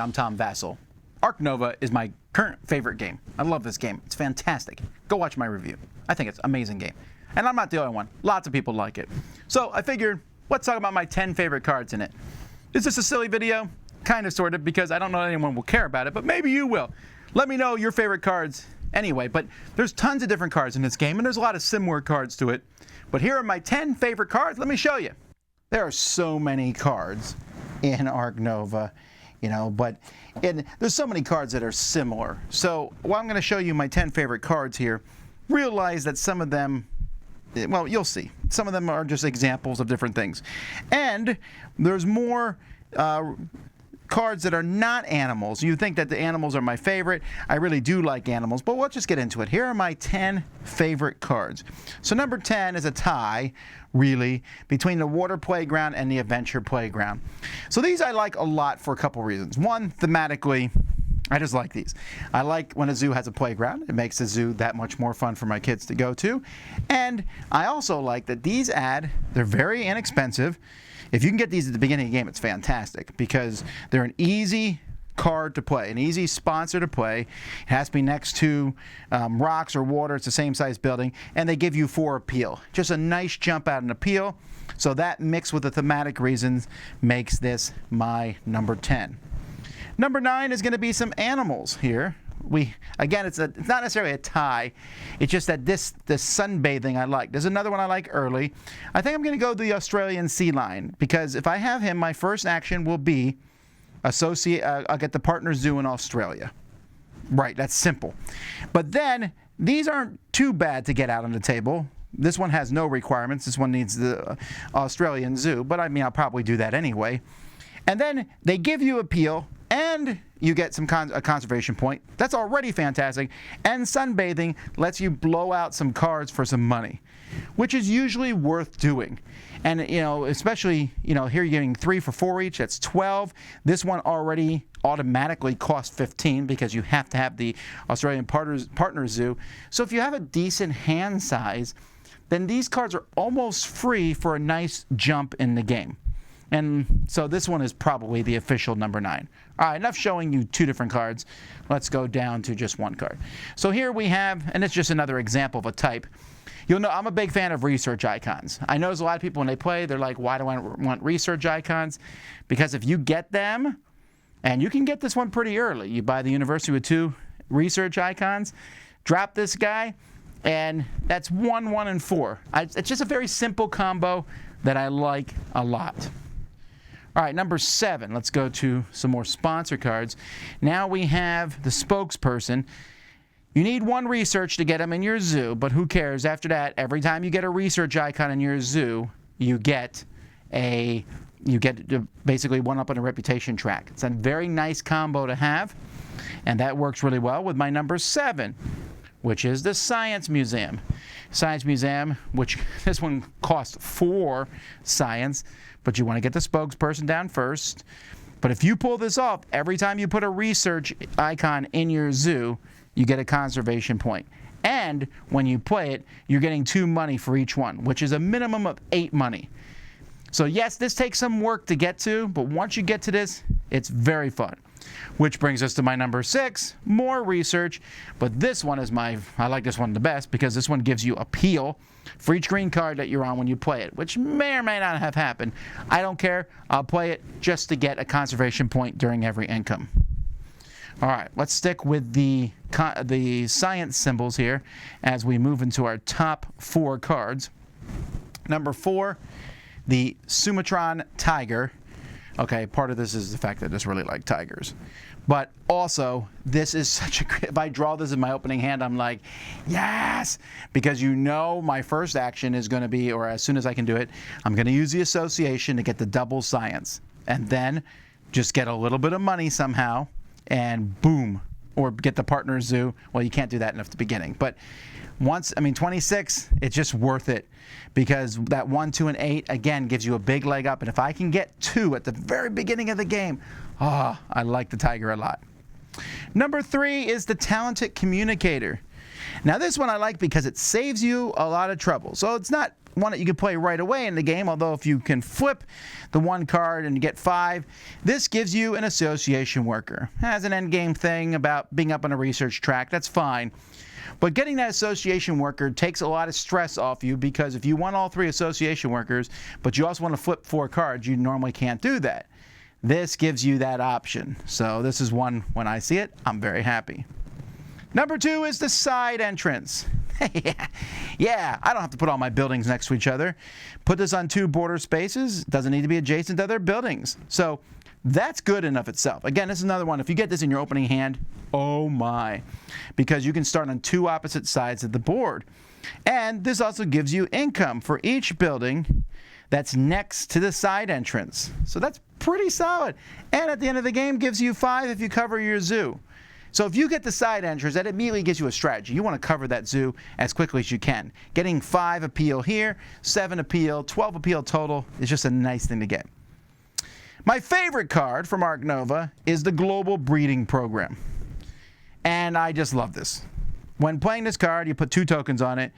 I'm Tom Vasel. Ark Nova is my current favorite game. I love this game. It's fantastic. Go watch my review. I think it's an amazing game. And I'm not the only one. Lots of people like it. So I figured, let's talk about my 10 favorite cards in it. Is this a silly video? Kind of, sort of, because I don't know anyone will care about it, but maybe you will. Let me know your favorite cards anyway. But there's tons of different cards in this game, and there's a lot of similar cards to it. But here are my 10 favorite cards. Let me show you. There are so many cards in Ark Nova, but there's so many cards that are similar. So while I'm going to show you my 10 favorite cards here, realize that some of them, well, you'll see. Some of them are just examples of different things. And there's more cards that are not animals. You think that the animals are my favorite. I really do like animals, but let's just get into it. Here are my 10 favorite cards. So number 10 is a tie, really, between the water playground and the adventure playground. So these I like a lot for a couple reasons. One, thematically, I just like these. I like when a zoo has a playground. It makes the zoo that much more fun for my kids to go to. And I also like that they're very inexpensive. If you can get these at the beginning of the game, it's fantastic because they're an easy card to play, an easy sponsor to play. It has to be next to rocks or water. It's the same size building, and they give you 4 appeal. Just a nice jump out in appeal. So that mixed with the thematic reasons makes this my number 10. Number 9 is going to be some animals here. Again, it's not necessarily a tie. It's just that this sunbathing I like. There's another one I like early. I think I'm going to go the Australian sea lion because if I have him, my first action will be I'll get the partner zoo in Australia. Right, that's simple. But then these aren't too bad to get out on the table. This one has no requirements. This one needs the Australian zoo, but I mean, I'll probably do that anyway. And then they give you appeal, and you get a conservation point. That's already fantastic. And sunbathing lets you blow out some cards for some money, which is usually worth doing. And especially here you're getting 3 for 4 each. That's 12. This one already automatically costs 15 because you have to have the Australian partner zoo. So if you have a decent hand size, then these cards are almost free for a nice jump in the game. And so this one is probably the official number 9. All right, enough showing you 2 different cards. Let's go down to just 1 card. So here we have, and it's just another example of a type. You'll know I'm a big fan of research icons. I notice a lot of people when they play, they're like, why do I want research icons? Because if you get them, and you can get this one pretty early. You buy the university with 2 research icons, drop this guy, and that's 1, 1, and 4. It's just a very simple combo that I like a lot. All right, number 7. Let's go to some more sponsor cards. Now we have the spokesperson. You need 1 research to get them in your zoo, but who cares? After that, every time you get a research icon in your zoo, you get basically 1 up on a reputation track. It's a very nice combo to have, and that works really well with my number 7, which is the Science Museum. Science Museum, which this one costs 4 science, but you want to get the spokesperson down first. But if you pull this off, every time you put a research icon in your zoo, you get a conservation point. And when you play it, you're getting 2 money for each one, which is a minimum of 8 money. So yes, this takes some work to get to, but once you get to this, it's very fun. Which brings us to my number 6, more research. But this one is I like this one the best because this one gives you appeal for each green card that you're on when you play it, which may or may not have happened. I don't care. I'll play it just to get a conservation point during every income. All right, let's stick with the science symbols here as we move into our top 4 cards. Number 4, the Sumatran tiger. Okay, part of this is the fact that I just really like tigers. But also, this is such a great, if I draw this in my opening hand, I'm like, yes! Because my first action is going to be, or as soon as I can do it, I'm going to use the association to get the double science. And then just get a little bit of money somehow, and boom, or get the partner zoo. Well, you can't do that at the beginning. But 26, it's just worth it because that 1, 2, and 8, again, gives you a big leg up. And if I can get 2 at the very beginning of the game, I like the tiger a lot. Number 3 is the talented communicator. Now this one I like because it saves you a lot of trouble. So it's not one that you can play right away in the game, although if you can flip the one card and you get 5, this gives you an association worker. It has an end game thing about being up on a research track, that's fine. But getting that association worker takes a lot of stress off you, because if you want all 3 association workers, but you also want to flip 4 cards, you normally can't do that. This gives you that option. So this is one, when I see it, I'm very happy. Number 2 is the side entrance. Yeah, I don't have to put all my buildings next to each other. Put this on 2 border spaces. Doesn't need to be adjacent to other buildings. So that's good enough itself. Again, this is another one. If you get this in your opening hand, oh my. Because you can start on 2 opposite sides of the board. And this also gives you income for each building that's next to the side entrance. So that's pretty solid. And at the end of the game, gives you 5 if you cover your zoo. So if you get the side entrance, that immediately gives you a strategy. You want to cover that zoo as quickly as you can. Getting 5 appeal here, 7 appeal, 12 appeal total is just a nice thing to get. My favorite card from Ark Nova is the Global Breeding Program. And I just love this. When playing this card, you put 2 tokens on it.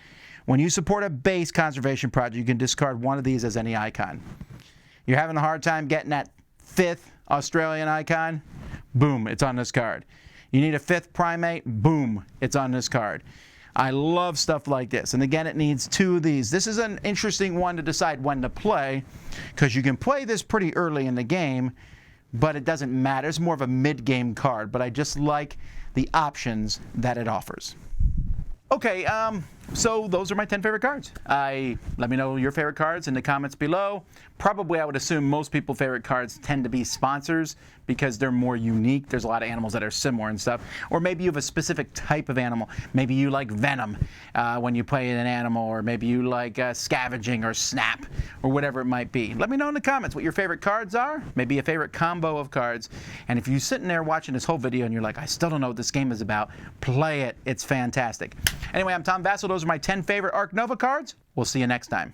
When you support a base conservation project, you can discard one of these as any icon. You're having a hard time getting that 5th Australian icon? Boom, it's on this card. You need a 5th primate? Boom, it's on this card. I love stuff like this. And again, it needs 2 of these. This is an interesting one to decide when to play, because you can play this pretty early in the game, but it doesn't matter. It's more of a mid-game card, but I just like the options that it offers. Okay, so those are my 10 favorite cards. Let me know your favorite cards in the comments below. Probably I would assume most people's favorite cards tend to be sponsors because they're more unique. There's a lot of animals that are similar and stuff. Or maybe you have a specific type of animal. Maybe you like venom when you play an animal, or maybe you like scavenging or snap or whatever it might be. Let me know in the comments what your favorite cards are, maybe a favorite combo of cards. And if you're sitting there watching this whole video and you're like, I still don't know what this game is about, play it. It's fantastic. Anyway, I'm Tom Vasel. Those are my 10 favorite Ark Nova cards. We'll see you next time.